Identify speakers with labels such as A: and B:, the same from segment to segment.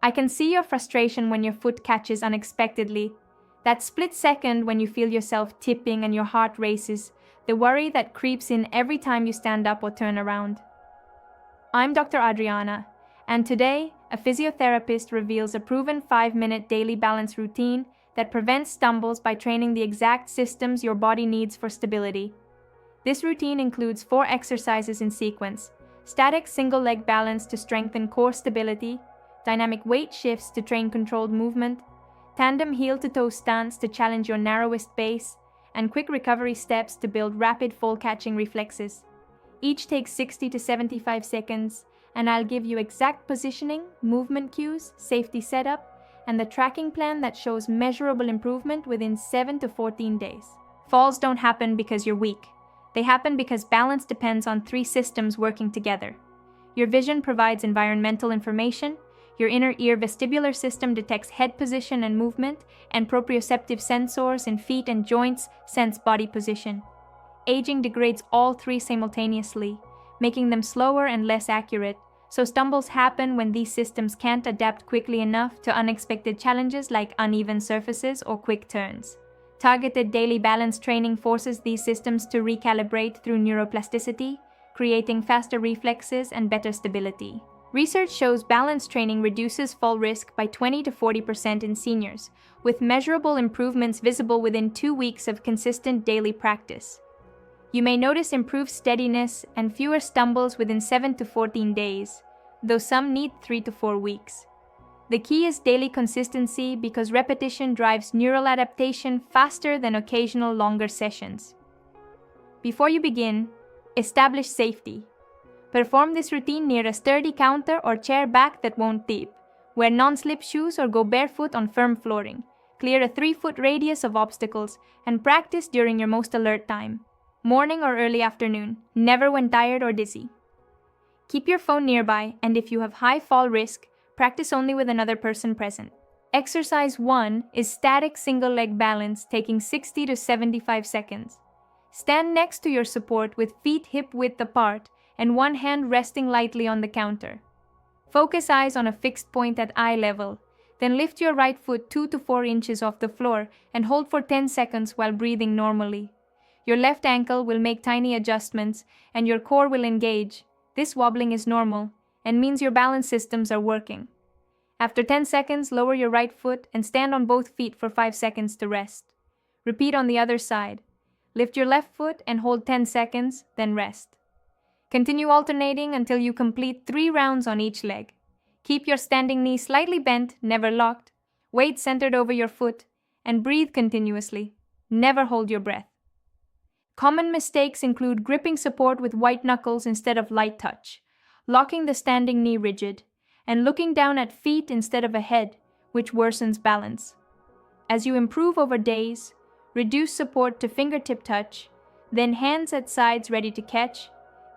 A: I can see your frustration when your foot catches unexpectedly. That split second when you feel yourself tipping and your heart races, the worry that creeps in every time you stand up or turn around. I'm Dr. Adriana, and today, a physiotherapist reveals a proven 5-minute daily balance routine that prevents stumbles by training the exact systems your body needs for stability. This routine includes 4 exercises in sequence: static single-leg balance to strengthen core stability, dynamic weight shifts to train controlled movement, tandem heel-to-toe stance to challenge your narrowest base, and quick recovery steps to build rapid fall-catching reflexes. Each takes 60 to 75 seconds, and I'll give you exact positioning, movement cues, safety setup, and the tracking plan that shows measurable improvement within 7 to 14 days. Falls don't happen because you're weak. They happen because balance depends on 3 systems working together. Your vision provides environmental information, your inner ear vestibular system detects head position and movement, and proprioceptive sensors in feet and joints sense body position. Aging degrades all 3 simultaneously, making them slower and less accurate, so stumbles happen when these systems can't adapt quickly enough to unexpected challenges like uneven surfaces or quick turns. Targeted daily balance training forces these systems to recalibrate through neuroplasticity, creating faster reflexes and better stability. Research shows balance training reduces fall risk by 20 to 40% in seniors, with measurable improvements visible within 2 weeks of consistent daily practice. You may notice improved steadiness and fewer stumbles within 7 to 14 days, though some need 3 to 4 weeks. The key is daily consistency because repetition drives neural adaptation faster than occasional longer sessions. Before you begin, establish safety. Perform this routine near a sturdy counter or chair back that won't tip. Wear non-slip shoes or go barefoot on firm flooring. Clear a 3-foot radius of obstacles and practice during your most alert time. Morning or early afternoon, never when tired or dizzy. Keep your phone nearby, and if you have high fall risk, practice only with another person present. Exercise 1 is static single-leg balance, taking 60 to 75 seconds. Stand next to your support with feet hip-width apart and one hand resting lightly on the counter. Focus eyes on a fixed point at eye level, then lift your right foot 2 to 4 inches off the floor and hold for 10 seconds while breathing normally. Your left ankle will make tiny adjustments and your core will engage. This wobbling is normal and means your balance systems are working. After 10 seconds, lower your right foot and stand on both feet for 5 seconds to rest. Repeat on the other side. Lift your left foot and hold 10 seconds, then rest. Continue alternating until you complete 3 rounds on each leg. Keep your standing knee slightly bent, never locked, weight centered over your foot, and breathe continuously. Never hold your breath. Common mistakes include gripping support with white knuckles instead of light touch, locking the standing knee rigid, and looking down at feet instead of ahead, which worsens balance. As you improve over days, reduce support to fingertip touch, then hands at sides ready to catch,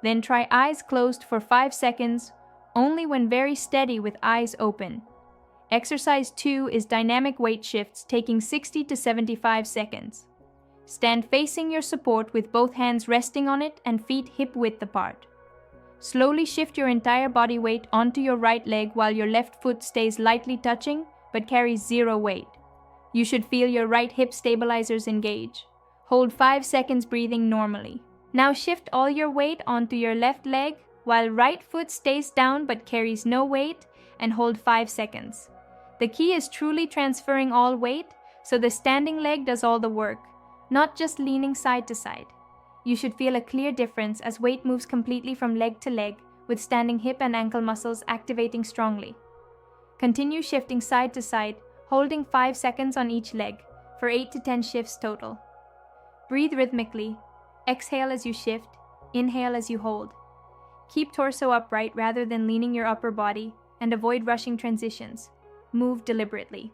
A: then try eyes closed for 5 seconds, only when very steady with eyes open. Exercise 2 is dynamic weight shifts, taking 60 to 75 seconds. Stand facing your support with both hands resting on it and feet hip-width apart. Slowly shift your entire body weight onto your right leg while your left foot stays lightly touching but carries 0 weight. You should feel your right hip stabilizers engage. Hold 5 seconds breathing normally. Now shift all your weight onto your left leg while right foot stays down but carries no weight and hold 5 seconds. The key is truly transferring all weight so the standing leg does all the work, not just leaning side to side. You should feel a clear difference as weight moves completely from leg to leg with standing hip and ankle muscles activating strongly. Continue shifting side to side, holding 5 seconds on each leg for 8 to 10 shifts total. Breathe rhythmically. Exhale as you shift, inhale as you hold. Keep torso upright rather than leaning your upper body and avoid rushing transitions. Move deliberately.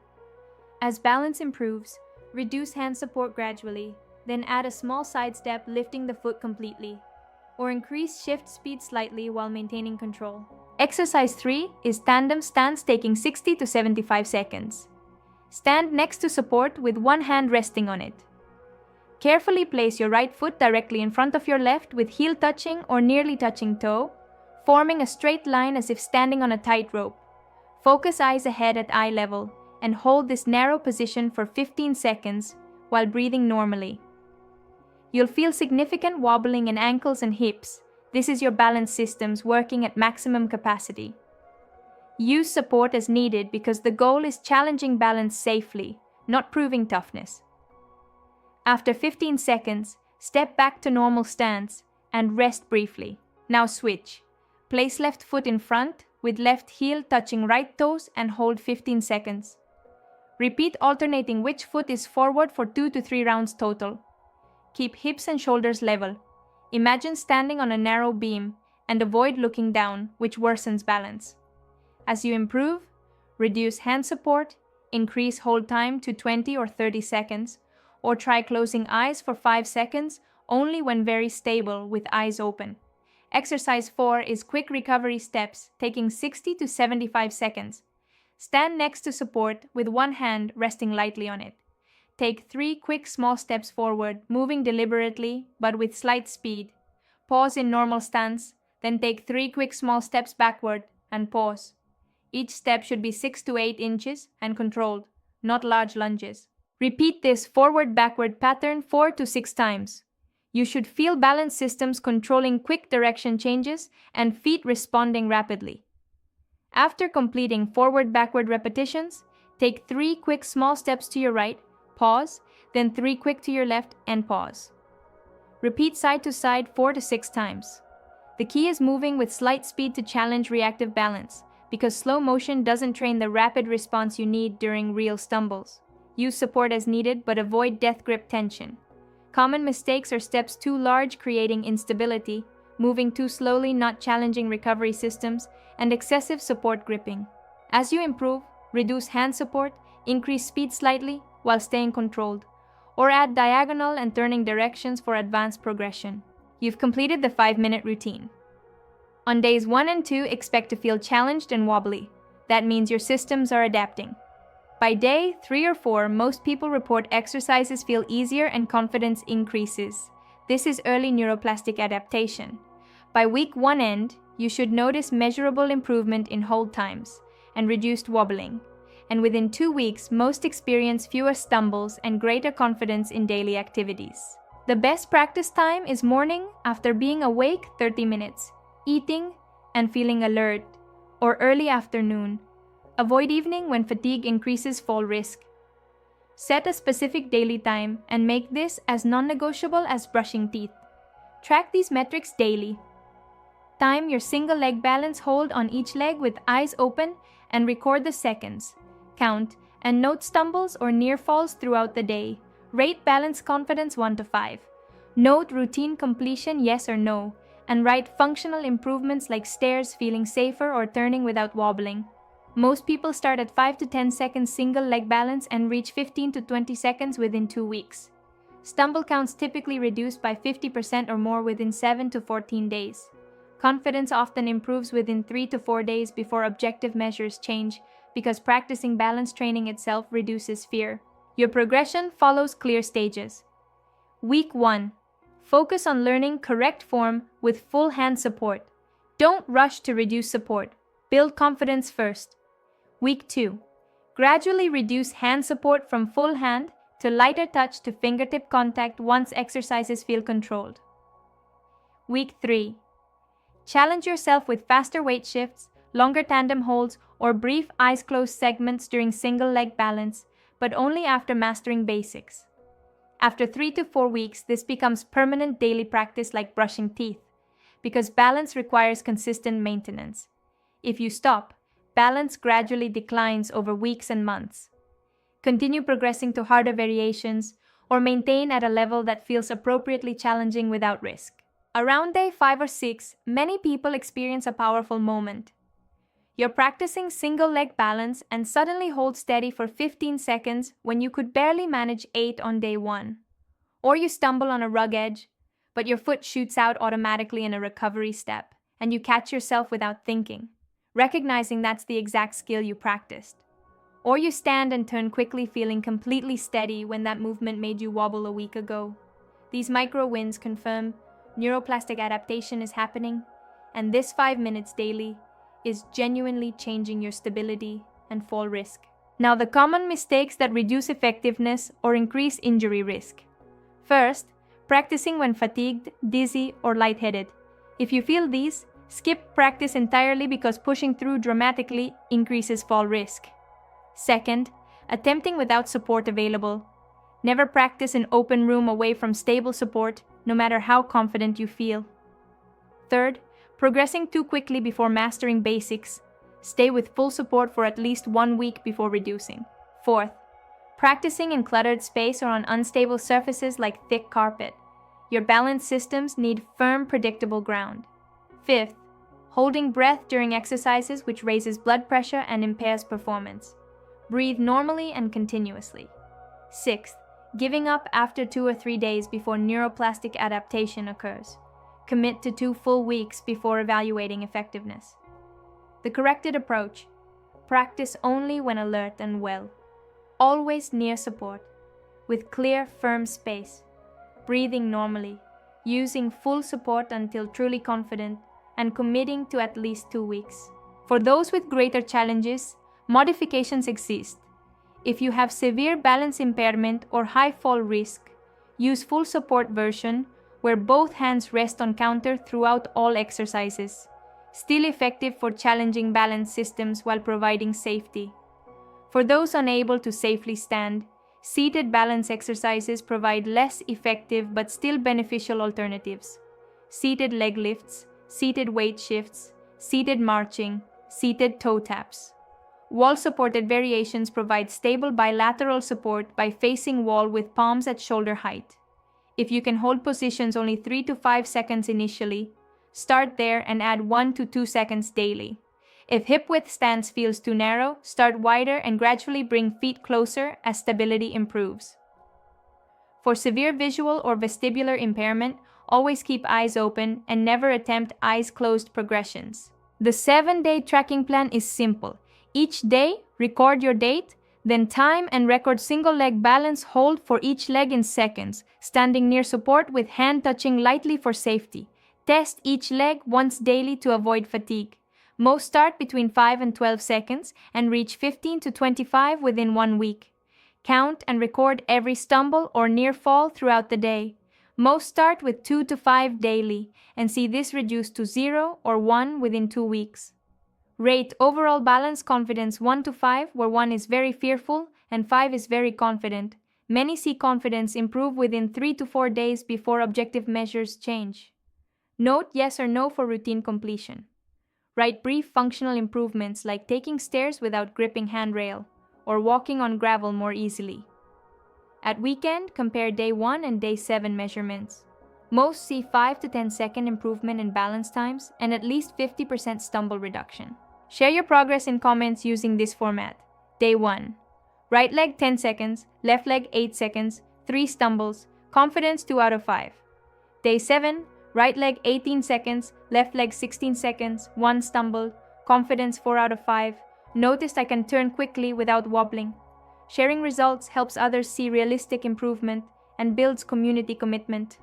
A: As balance improves, reduce hand support gradually, then add a small side step lifting the foot completely, or increase shift speed slightly while maintaining control. Exercise 3 is tandem stance, taking 60 to 75 seconds. Stand next to support with one hand resting on it. Carefully place your right foot directly in front of your left with heel touching or nearly touching toe, forming a straight line as if standing on a tightrope. Focus eyes ahead at eye level and hold this narrow position for 15 seconds while breathing normally. You'll feel significant wobbling in ankles and hips. This is your balance systems working at maximum capacity. Use support as needed because the goal is challenging balance safely, not proving toughness. After 15 seconds, step back to normal stance and rest briefly. Now switch. Place left foot in front with left heel touching right toes and hold 15 seconds. Repeat alternating which foot is forward for 2 to 3 rounds total. Keep hips and shoulders level. Imagine standing on a narrow beam and avoid looking down, which worsens balance. As you improve, reduce hand support, increase hold time to 20 or 30 seconds, or try closing eyes for 5 seconds only when very stable with eyes open. Exercise 4 is quick recovery steps, taking 60 to 75 seconds. Stand next to support with one hand resting lightly on it. Take 3 quick small steps forward, moving deliberately but with slight speed. Pause in normal stance, then take 3 quick small steps backward and pause. Each step should be 6 to 8 inches and controlled, not large lunges. Repeat this forward-backward pattern 4 to 6 times. You should feel balance systems controlling quick direction changes and feet responding rapidly. After completing forward-backward repetitions, take 3 quick small steps to your right, pause, then 3 quick to your left and pause. Repeat side to side 4 to 6 times. The key is moving with slight speed to challenge reactive balance, because slow motion doesn't train the rapid response you need during real stumbles. Use support as needed, but avoid death grip tension. Common mistakes are steps too large, creating instability, moving too slowly, not challenging recovery systems, and excessive support gripping. As you improve, reduce hand support, increase speed slightly while staying controlled, or add diagonal and turning directions for advanced progression. You've completed the 5-minute routine. On days 1 and 2, expect to feel challenged and wobbly. That means your systems are adapting. By day 3 or 4, most people report exercises feel easier and confidence increases. This is early neuroplastic adaptation. By week 1 end, you should notice measurable improvement in hold times and reduced wobbling. And within 2 weeks, most experience fewer stumbles and greater confidence in daily activities. The best practice time is morning after being awake 30 minutes, eating and feeling alert, or early afternoon. Avoid evening when fatigue increases fall risk. Set a specific daily time and make this as non-negotiable as brushing teeth. Track these metrics daily. Time your single leg balance hold on each leg with eyes open and record the seconds. Count and note stumbles or near falls throughout the day. Rate balance confidence 1 to 5. Note routine completion yes or no, and write functional improvements like stairs, feeling safer, or turning without wobbling. Most people start at 5 to 10 seconds single leg balance and reach 15 to 20 seconds within 2 weeks. Stumble counts typically reduced by 50% or more within 7 to 14 days. Confidence often improves within 3 to 4 days before objective measures change, because practicing balance training itself reduces fear. Your progression follows clear stages. Week 1. Focus on learning correct form with full hand support. Don't rush to reduce support. Build confidence first. Week 2. Gradually reduce hand support from full hand to lighter touch to fingertip contact once exercises feel controlled. Week 3. Challenge yourself with faster weight shifts, longer tandem holds, or brief eyes closed segments during single leg balance, but only after mastering basics. After 3 to 4 weeks, this becomes permanent daily practice like brushing teeth, because balance requires consistent maintenance. If you stop, balance gradually declines over weeks and months. Continue progressing to harder variations, or maintain at a level that feels appropriately challenging without risk. Around day 5 or 6, many people experience a powerful moment. You're practicing single leg balance and suddenly hold steady for 15 seconds when you could barely manage 8 on day 1. Or you stumble on a rug edge, but your foot shoots out automatically in a recovery step, and you catch yourself without thinking, recognizing that's the exact skill you practiced. Or you stand and turn quickly, feeling completely steady when that movement made you wobble a week ago. These micro wins confirm neuroplastic adaptation is happening, and this 5 minutes daily is genuinely changing your stability and fall risk. Now, the common mistakes that reduce effectiveness or increase injury risk. First, practicing when fatigued, dizzy, or lightheaded. If you feel these, skip practice entirely because pushing through dramatically increases fall risk. Second, attempting without support available. Never practice in open room away from stable support, no matter how confident you feel. Third, progressing too quickly before mastering basics. Stay with full support for at least 1 week before reducing. Fourth, practicing in cluttered space or on unstable surfaces like thick carpet. Your balance systems need firm, predictable ground. Fifth, holding breath during exercises which raises blood pressure and impairs performance. Breathe normally and continuously. Sixth, giving up after 2 or 3 days before neuroplastic adaptation occurs. Commit to 2 full weeks before evaluating effectiveness. The corrected approach: practice only when alert and well. Always near support, with clear, firm space. Breathing normally, using full support until truly confident, and committing to at least 2 weeks. For those with greater challenges, modifications exist. If you have severe balance impairment or high fall risk, use full support version where both hands rest on counter throughout all exercises. Still effective for challenging balance systems while providing safety. For those unable to safely stand, seated balance exercises provide less effective but still beneficial alternatives. Seated leg lifts, seated weight shifts, seated marching, seated toe taps. Wall-supported variations provide stable bilateral support by facing wall with palms at shoulder height. If you can hold positions only 3 to 5 seconds initially, start there and add 1 to 2 seconds daily. If hip width stance feels too narrow, start wider and gradually bring feet closer as stability improves. For severe visual or vestibular impairment, always keep eyes open and never attempt eyes closed progressions. The 7-day tracking plan is simple. Each day, record your date, then time and record single leg balance hold for each leg in seconds, standing near support with hand touching lightly for safety. Test each leg once daily to avoid fatigue. Most start between 5 and 12 seconds and reach 15 to 25 within 1 week. Count and record every stumble or near fall throughout the day. Most start with 2 to 5 daily and see this reduced to 0 or 1 within 2 weeks. Rate overall balance confidence 1 to 5, where 1 is very fearful and 5 is very confident. Many see confidence improve within 3 to 4 days before objective measures change. Note yes or no for routine completion. Write brief functional improvements like taking stairs without gripping handrail or walking on gravel more easily. At weekend, compare day 1 and day 7 measurements. Most see 5 to 10 second improvement in balance times and at least 50% stumble reduction. Share your progress in comments using this format. Day 1. Right leg 10 seconds, left leg 8 seconds, 3 stumbles, confidence 2 out of 5. Day 7. Right leg 18 seconds, left leg 16 seconds, 1 stumble, confidence 4 out of 5. Noticed I can turn quickly without wobbling. Sharing results helps others see realistic improvement and builds community commitment.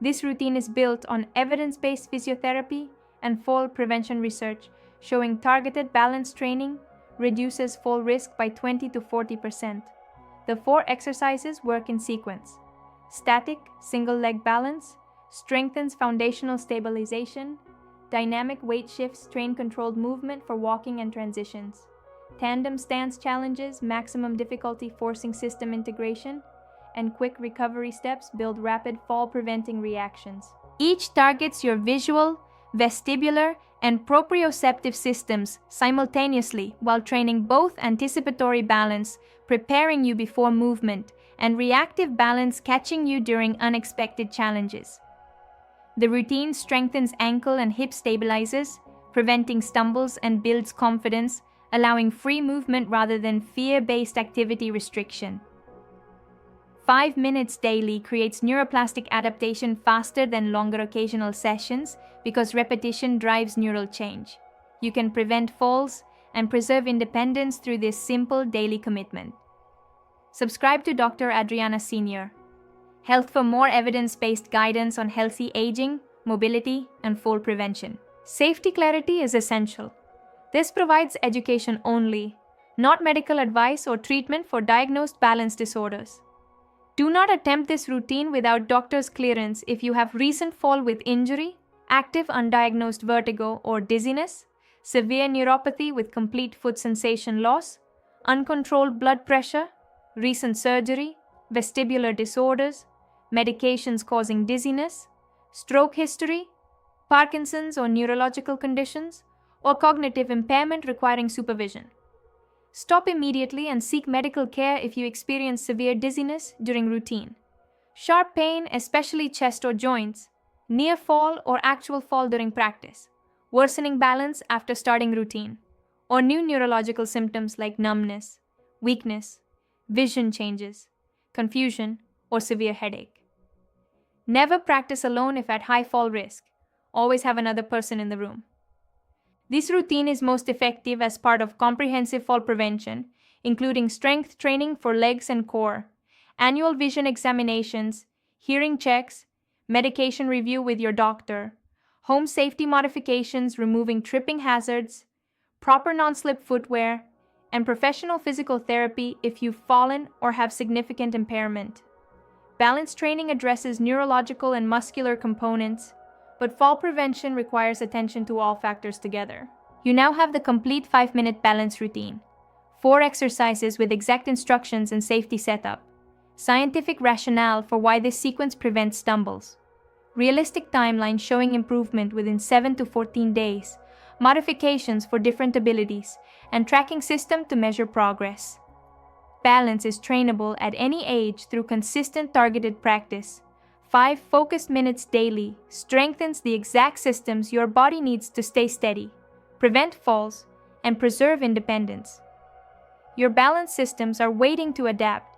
A: This routine is built on evidence-based physiotherapy and fall prevention research, showing targeted balance training reduces fall risk by 20 to 40%. The 4 exercises work in sequence. Static, single leg balance, strengthens foundational stabilization. Dynamic weight shifts train controlled movement for walking and transitions. Tandem stance challenges, maximum difficulty forcing system integration. And quick recovery steps build rapid fall-preventing reactions. Each targets your visual, vestibular, and proprioceptive systems simultaneously while training both anticipatory balance, preparing you before movement, and reactive balance, catching you during unexpected challenges. The routine strengthens ankle and hip stabilizers, preventing stumbles and builds confidence, allowing free movement rather than fear-based activity restriction. 5 minutes daily creates neuroplastic adaptation faster than longer occasional sessions because repetition drives neural change. You can prevent falls and preserve independence through this simple daily commitment. Subscribe to Dr. Adriana Senior. Health for more evidence-based guidance on healthy aging, mobility, and fall prevention. Safety clarity is essential. This provides education only, not medical advice or treatment for diagnosed balance disorders. Do not attempt this routine without doctor's clearance if you have recent fall with injury, active undiagnosed vertigo or dizziness, severe neuropathy with complete foot sensation loss, uncontrolled blood pressure, recent surgery, vestibular disorders, medications causing dizziness, stroke history, Parkinson's or neurological conditions, or cognitive impairment requiring supervision. Stop immediately and seek medical care if you experience severe dizziness during routine, sharp pain, especially chest or joints, near fall or actual fall during practice, worsening balance after starting routine, or new neurological symptoms like numbness, weakness, vision changes, confusion, or severe headache. Never practice alone if at high fall risk. Always have another person in the room. This routine is most effective as part of comprehensive fall prevention, including strength training for legs and core, annual vision examinations, hearing checks, medication review with your doctor, home safety modifications removing tripping hazards, proper non-slip footwear, and professional physical therapy if you've fallen or have significant impairment. Balance training addresses neurological and muscular components, but fall prevention requires attention to all factors together. You now have the complete 5-minute balance routine, 4 exercises with exact instructions and safety setup, scientific rationale for why this sequence prevents stumbles, realistic timeline showing improvement within 7 to 14 days, modifications for different abilities, and tracking system to measure progress. Balance is trainable at any age through consistent targeted practice. 5 focused minutes daily strengthens the exact systems your body needs to stay steady, prevent falls, and preserve independence. Your balance systems are waiting to adapt.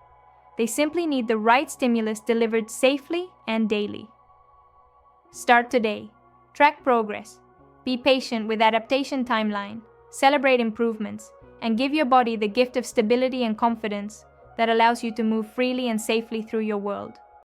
A: They simply need the right stimulus delivered safely and daily. Start today. Track progress. Be patient with adaptation timeline. Celebrate improvements, and give your body the gift of stability and confidence that allows you to move freely and safely through your world.